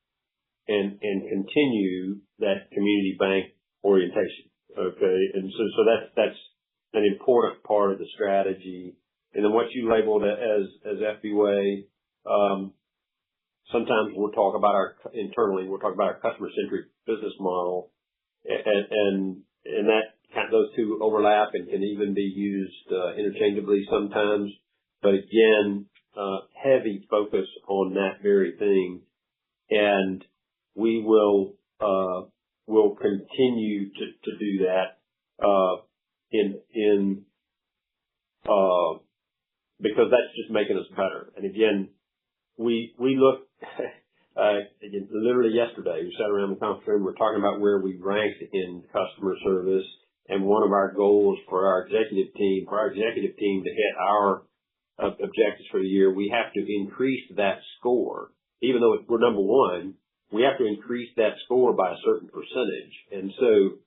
S3: and continue that community bank orientation? Okay. And so that's an important part of the strategy. And then what you labeled as FB Way, sometimes we'll talk about our customer-centric business model, and those two overlap and can even be used interchangeably sometimes. But again, heavy focus on that very thing, and we will continue to do that because that's just making us better. And again, we look again, literally yesterday we sat around the conference room. We're talking about where we ranked in customer service, and one of our goals for our executive team to hit our objectives for the year, we have to increase that score. Even though we're number one, we have to increase that score by a certain percentage. And so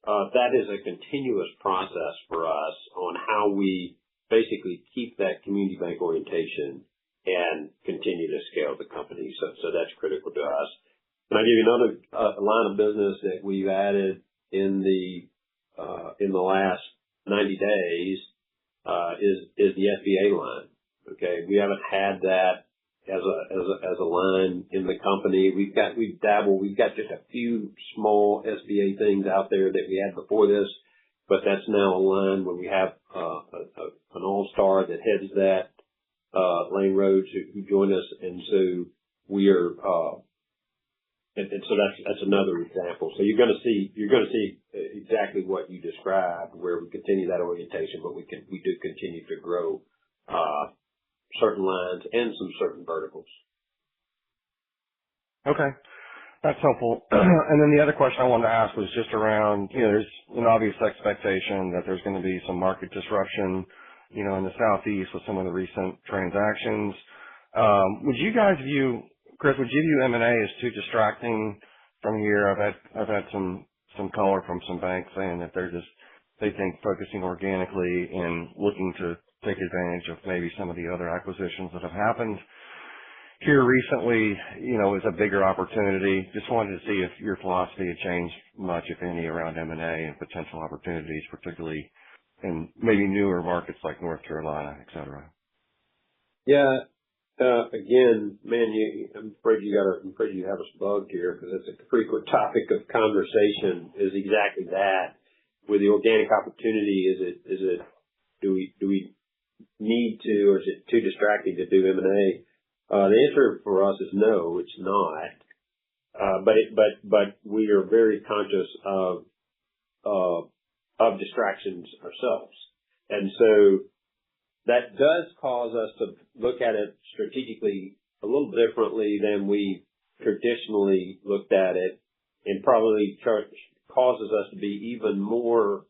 S3: that is a continuous process for us on how we basically keep that community bank orientation and continue to scale the company. So that's critical to us. And I'll give you another line of business that we've added in the last 90 days is the SBA line. Okay, we haven't had that as a line in the company. We've dabbled. We've got just a few small SBA things out there that we had before this, but that's now a line where we have an all-star that heads that, Lane Rhodes, who joined us, and so we are. And so that's another example. So you're going to see exactly what you described, where we continue that orientation, but we do continue to grow certain lines and some certain verticals. Okay,
S8: that's helpful. And then the other question I wanted to ask was just around, there's an obvious expectation that there's going to be some market disruption, in the Southeast with some of the recent transactions. Chris, would you view M&A as too distracting from here? I've had some color from some banks saying that they think focusing organically and looking to take advantage of maybe some of the other acquisitions that have happened here recently, is a bigger opportunity. Just wanted to see if your philosophy had changed much, if any, around M&A and potential opportunities, particularly in maybe newer markets like North Carolina, et cetera.
S4: Yeah.
S3: Again, man, I'm afraid you have us bugged here because it's a frequent topic of conversation. Is exactly that with the organic opportunity? Do we need to, or is it too distracting to do M&A? The answer for us is no, it's not. But we are very conscious of distractions ourselves, and so that does cause us to look at it strategically a little differently than we traditionally looked at it, and probably causes us to be even more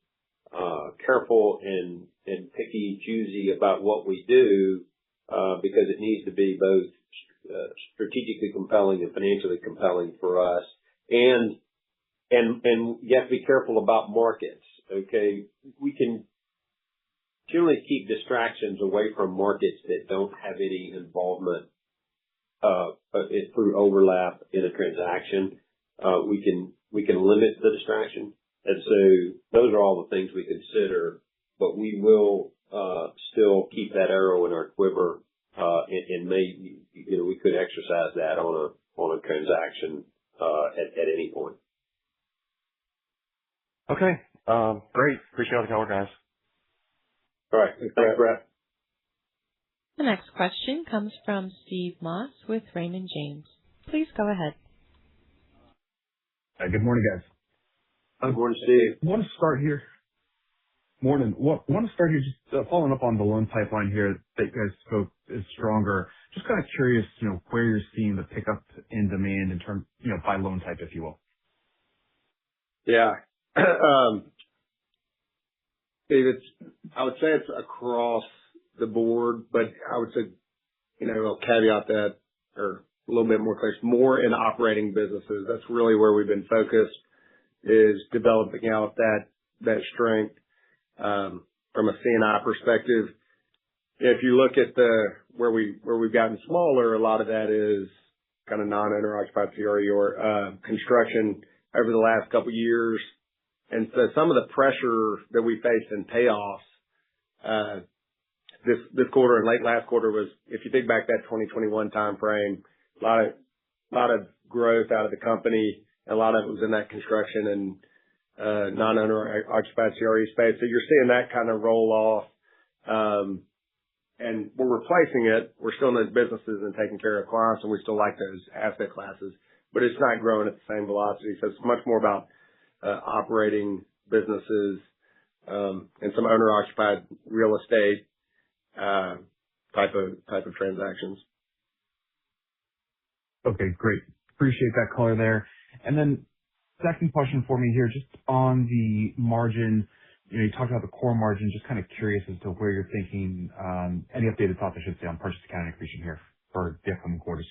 S3: careful and picky, choosy about what we do, because it needs to be both strategically compelling and financially compelling for us. And you have to be careful about markets. Okay, we can generally keep distractions away from markets that don't have any involvement through overlap in a transaction. We can limit the distraction, and so those are all the things we consider. But we will still keep that arrow in our quiver, and we could exercise that on a transaction at any point.
S8: Okay. Great. Appreciate all the color, guys.
S3: All right. Thanks, Brett.
S1: The next question comes from Steve Moss with Raymond James. Please go ahead.
S9: Good morning, guys.
S3: Good morning, Steve.
S9: Want to start here. Morning. Want to start here just following up on the loan pipeline here that you guys spoke is stronger. Just kind of curious, where you're seeing the pickup in demand in terms, by loan type, if you will.
S4: Yeah. Steve, I would say it's across the board, but I would say, I'll caveat that, or a little bit more clear, more in operating businesses. That's really where we've been focused, is developing out that strength. From a C&I perspective, if you look at where we've gotten smaller, a lot of that is kind of non-owner occupied CRE or construction over the last couple of years. And so some of the pressure that we faced in payoffs this quarter and late last quarter was, if you think back that 2021 time frame, a lot of growth out of the company. A lot of it was in that construction and non-owner occupied CRE space. So you're seeing that kind of roll off. And we're replacing it. We're still in those businesses and taking care of clients, and we still like those asset classes, but it's not growing at the same velocity. So it's much more about operating businesses and some owner-occupied real estate type of transactions.
S9: Okay, great. Appreciate that color there. And then second question for me here, just on the margin. You talked about the core margin. Just kind of curious as to where you're thinking, any updated thoughts, I should say, on purchase accounting accretion here for the upcoming quarters.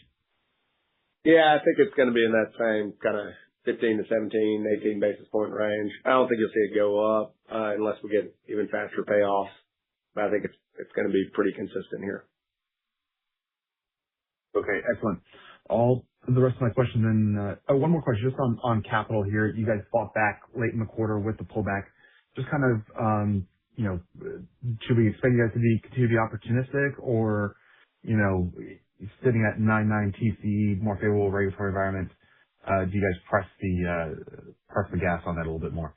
S4: Yeah, I think it's going to be in that same kind of 15 to 17, 18 basis point range. I don't think you'll see it go up unless we get even faster payoffs. But I think it's going to be pretty consistent here.
S9: Okay, excellent. All the rest of my questions then. One more question, just on capital here. You guys bought back late in the quarter with the pullback. Just kind of, should we expect you guys to continue to be opportunistic, or, sitting at 9.9 TCE, more favorable regulatory environment? Do you guys press the gas on that a little bit more?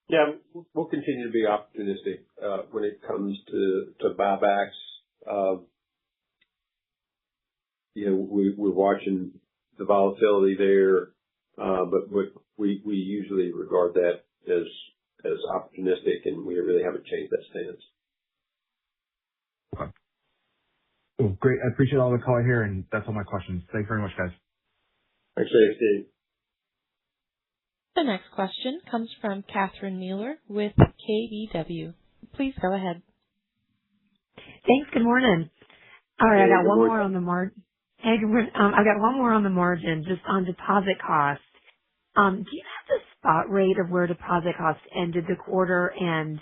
S3: Yeah, we'll continue to be opportunistic when it comes to buybacks. We're watching the volatility there, but we usually regard that as opportunistic, and we really haven't changed that stance.
S9: Okay. Well, great. I appreciate all the color here, and that's all my questions. Thanks very much, guys.
S3: Thanks, Steve.
S1: The next question comes from Catherine Mealor with KBW. Please go ahead.
S10: Thanks. Good morning. All right,
S3: Hey,
S10: I got one
S3: morning.
S10: more on the margin. Hey, good morning. I got one more on the margin, just on deposit costs. Do you have the spot rate of where deposit costs ended the quarter? And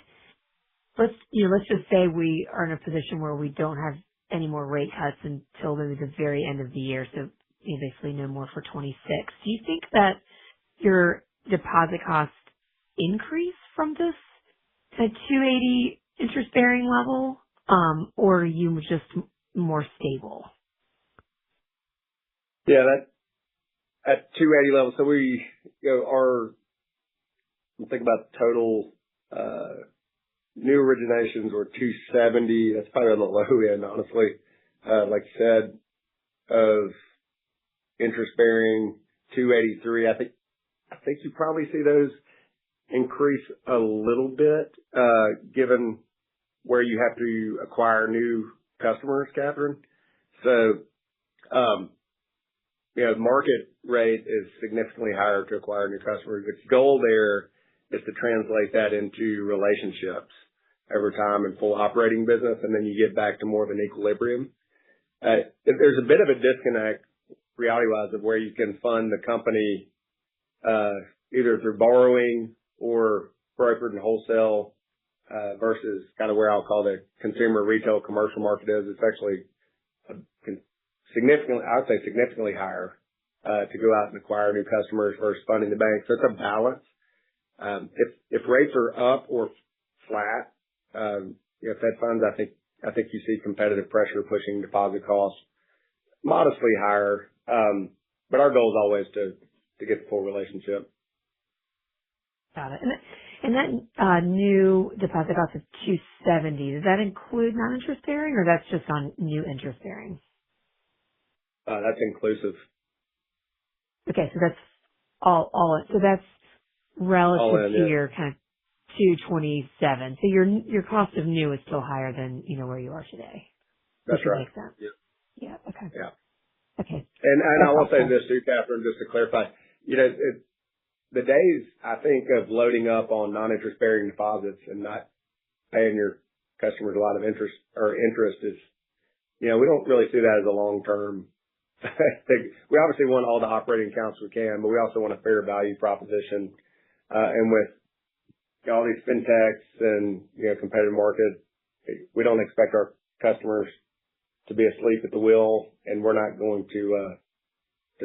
S10: let's just say we are in a position where we don't have any more rate cuts until maybe the very end of the year, so basically no more for 26. Do you think that your deposit costs increase from this at 280 interest-bearing level, or are you just more stable?
S4: Yeah, that at 280 level. So we, think about the total new originations were 270. That's probably on the low end, honestly. Like I said, of interest bearing 283. I think you probably see those increase a little bit, given where you have to acquire new customers, Catherine. So, the market rate is significantly higher to acquire new customers. The goal there is to translate that into relationships over time and full operating business, and then you get back to more of an equilibrium. There's a bit of a disconnect, reality-wise, of where you can fund the company either through borrowing or brokered and wholesale versus kind of where I'll call the consumer, retail, commercial market is. It's actually significantly higher to go out and acquire new customers versus funding the bank. So it's a balance. If rates are up or flat, Fed funds, I think you see competitive pressure pushing deposit costs modestly higher. But our goal is always to get the full relationship.
S10: Got it. And that new deposit cost of 270, does that include non-interest bearing, or that's just on new interest bearing?
S4: That's inclusive.
S10: Okay, so that's all. So that's relative to your kind of 227. So your cost of new is still higher than where you are today.
S4: That's right.
S10: Makes sense. Yeah. Okay.
S4: Yeah.
S10: Okay.
S4: And I will say this too, Catherine, just to clarify. The days I think of loading up on non-interest bearing deposits and not paying your customers a lot of interest is, we don't really see that as a long term thing. We obviously want all the operating accounts we can, but we also want a fair value proposition. And with all these fintechs and competitive market, we don't expect our customers to be asleep at the wheel, and we're not going to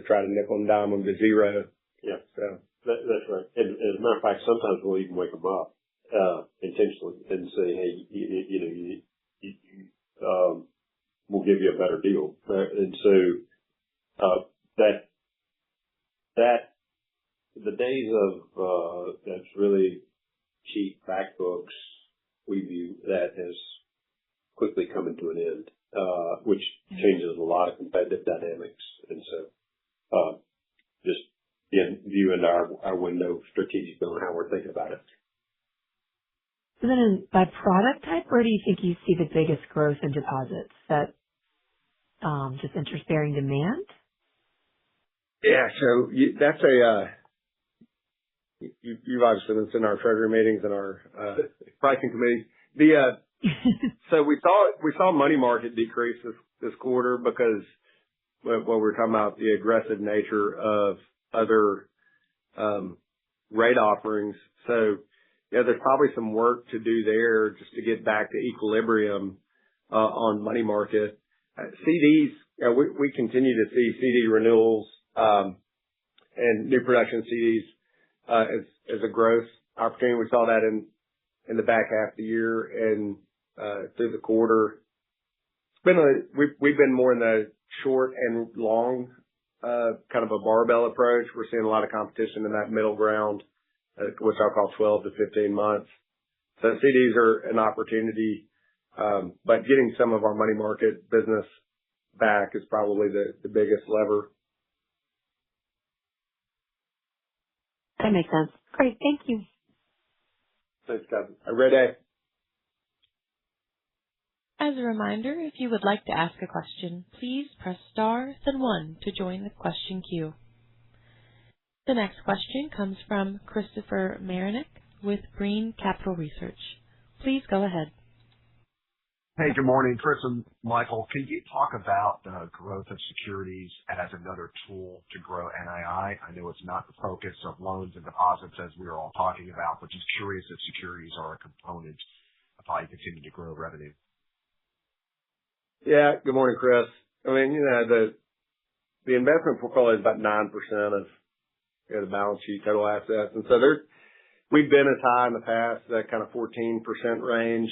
S4: try to nickel and dime them to zero.
S3: Yeah. So that's right. And as a matter of fact, sometimes we'll even wake them up intentionally and say, hey, we'll give you a better deal. And so that the days of that's really cheap back books, we view that as quickly coming to an end, which changes a lot of competitive dynamics. And so just viewing our window strategically on how we're thinking about it.
S10: So then by product type, where do you think you see the biggest growth in deposits? That just interest-bearing demand?
S4: Yeah, so that's you've obviously been in our treasury meetings and our pricing committees. So we saw money market decrease this quarter because what we were talking about, the aggressive nature of other rate offerings. So there's probably some work to do there just to get back to equilibrium on money market. CDs, we continue to see CD renewals and new production CDs as a growth opportunity. We saw that in the back half of the year and through the quarter. We've been more in the short and long kind of a barbell approach. We're seeing a lot of competition in that middle ground, which I'll call 12 to 15 months. So CDs are an opportunity, but getting some of our money market business back is probably the biggest lever.
S10: That makes sense. Great. Thank you.
S4: Thanks, Kevin. Have a great day.
S1: As a reminder, if you would like to ask a question, please press star then 1 to join the question queue. The next question comes from Christopher Marinick with Green Capital Research. Please go ahead.
S11: Hey, good morning, Chris and Michael. Can you talk about the growth of securities as another tool to grow NII? I know it's not the focus of loans and deposits as we were all talking about, but just curious if securities are a component of how you continue to grow revenue.
S4: Yeah. Good morning, Chris. I mean, the investment portfolio is about 9% of the balance sheet total assets. And so we've been as high in the past, that kind of 14% range.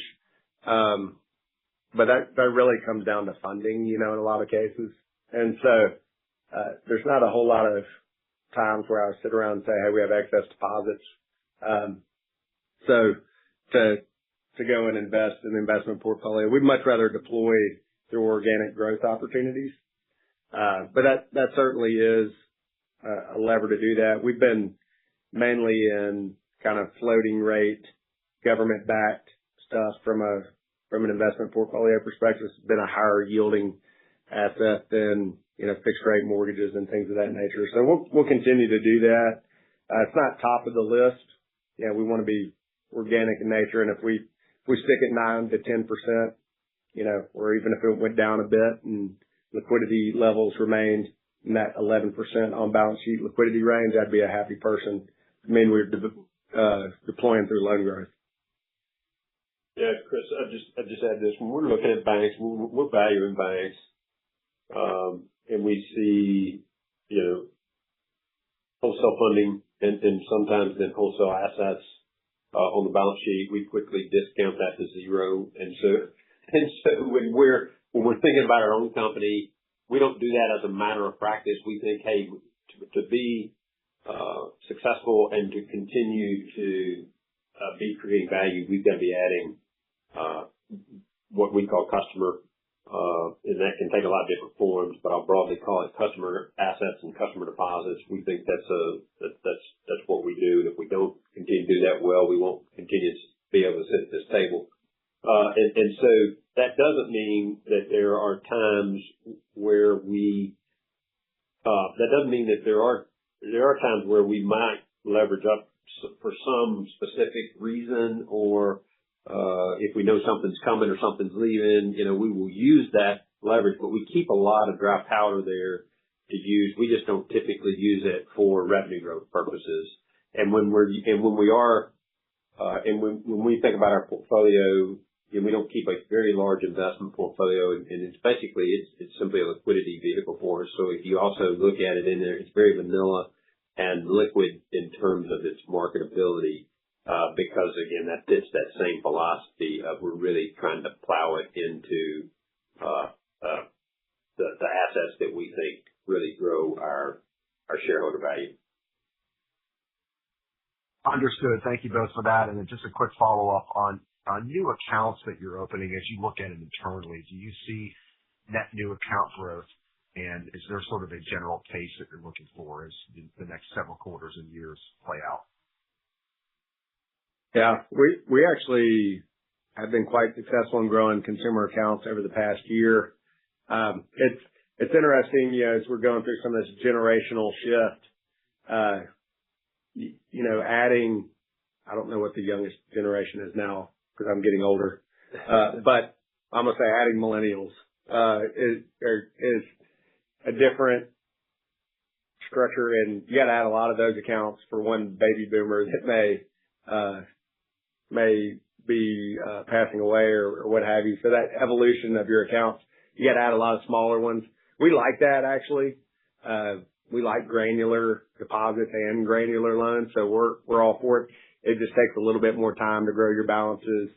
S4: but that really comes down to funding, in a lot of cases. And so, there's not a whole lot of times where I sit around and say, hey, we have excess deposits. So to go and invest in the investment portfolio, we'd much rather deploy through organic growth opportunities. But that certainly is a lever to do that. We've been mainly in kind of floating rate, government-backed stuff from an investment portfolio perspective. It's been a higher yielding asset than, fixed rate mortgages and things of that nature. So we'll continue to do that. It's not top of the list. Yeah, we want to be organic in nature. And if we stick at 9 to 10%, or even if it went down a bit and liquidity levels remained in that 11% on balance sheet liquidity range, I'd be a happy person. I mean, we're deploying through loan growth.
S3: Yeah, Chris, I just add this. When we're looking at banks, we're valuing banks, and we see, wholesale funding and sometimes then wholesale assets on the balance sheet. We quickly discount that to zero. And so when we're thinking about our own company, we don't do that as a matter of practice. We think, hey, to be successful and to continue to be creating value, we've got to be adding what we call customer, and that can take a lot of different forms, but I'll broadly call it customer assets and customer deposits. We think that's what we do. If we don't continue to do that well, we won't continue to be able to sit at this table. And so that doesn't mean that there are times where that doesn't mean that there are times where we might leverage up for some specific reason, or if we know something's coming or something's leaving, we will use that leverage, but we keep a lot of dry powder there to use. We just don't typically use it for revenue growth purposes. And when we think about our portfolio, we don't keep a very large investment portfolio, and it's basically, it's simply a liquidity vehicle for us. So if you also look at it in there, it's very vanilla and liquid in terms of its marketability. Because again, that fits that same philosophy of we're really trying to plow it into the assets that we think really grow our shareholder value.
S11: Understood. Thank you both for that. And then just a quick follow-up on new accounts that you're opening. As you look at it internally, do you see net new account growth? And is there sort of a general pace that you're looking for as the next several quarters and years play out?
S4: Yeah, we actually have been quite successful in growing consumer accounts over the past year. It's interesting, as we're going through some of this generational shift, adding, I don't know what the youngest generation is now because I'm getting older, but I'm going to say adding millennials, is a different structure, and you got to add a lot of those accounts for one baby boomer that may be passing away or what have you. So that evolution of your accounts, you got to add a lot of smaller ones. We like that actually. We like granular deposits and granular loans, so we're all for it. It just takes a little bit more time to grow your balances.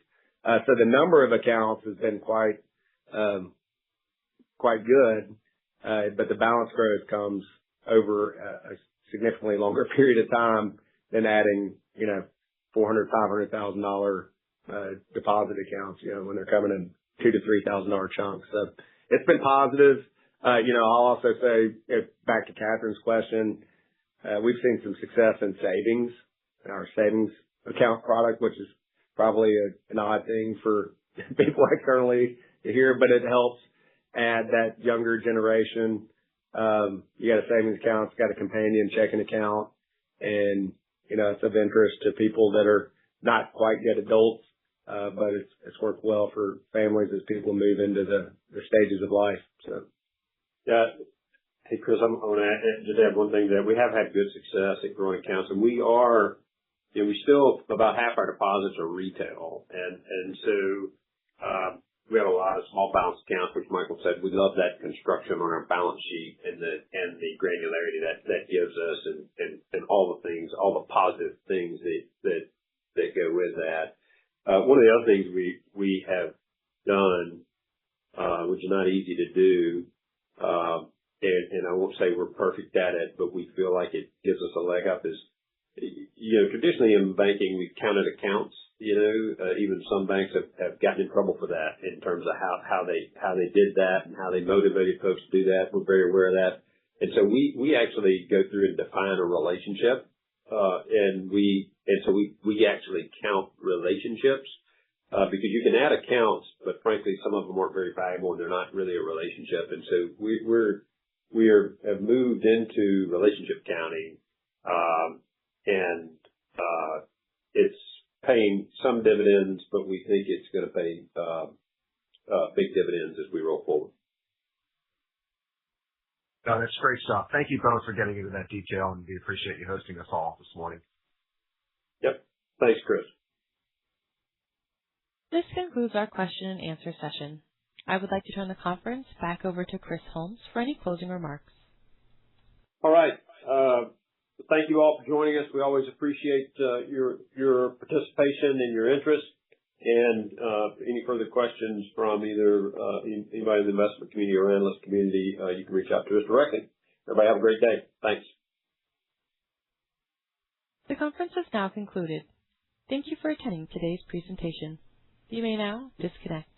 S4: So the number of accounts has been quite good, but the balance growth comes over a significantly longer period of time than adding, $400,000, $500,000 deposit accounts, when they're coming in $2,000 to $3,000 chunks. So it's been positive. I'll also say, back to Catherine's question, we've seen some success in savings, in our savings account product, which is probably an odd thing for people externally to hear, but it helps add that younger generation. You got a savings account, it's got a companion checking account, and it's of interest to people that are not quite yet adults, but it's worked well for families as people move into the stages of life. So,
S3: yeah. Hey, Chris, I'm going to just add one thing, that we have had good success at growing accounts, and we still, about half our deposits are retail, and so we have a lot of small balance accounts, which Michael said, we love that construction on our balance sheet and the granularity that gives us, and all the things, all the positive things that go with that. One of the other things we have done which is not easy to do. And I won't say we're perfect at it, but we feel like it gives us a leg up. Traditionally in banking, we've counted accounts. Even some banks have gotten in trouble for that in terms of how they did that and how they motivated folks to do that. We're very aware of that. And so we actually go through and define a relationship. So we actually count relationships, because you can add accounts, but frankly, some of them aren't very valuable and they're not really a relationship. And so we have moved into relationship counting, and it's paying some dividends, but we think it's going to pay big dividends as we roll forward.
S11: No, that's great stuff. Thank you both for getting into that detail, and we appreciate you hosting us all this morning.
S3: Yep. Thanks, Chris.
S1: This concludes our question and answer session. I would like to turn the conference back over to Chris Holmes for any closing remarks.
S3: All right. Thank you all for joining us. We always appreciate your participation and your interest. And any further questions from either anybody in the investment community or analyst community, you can reach out to us directly. Everybody have a great day. Thanks.
S1: The conference is now concluded. Thank you for attending today's presentation. You may now disconnect.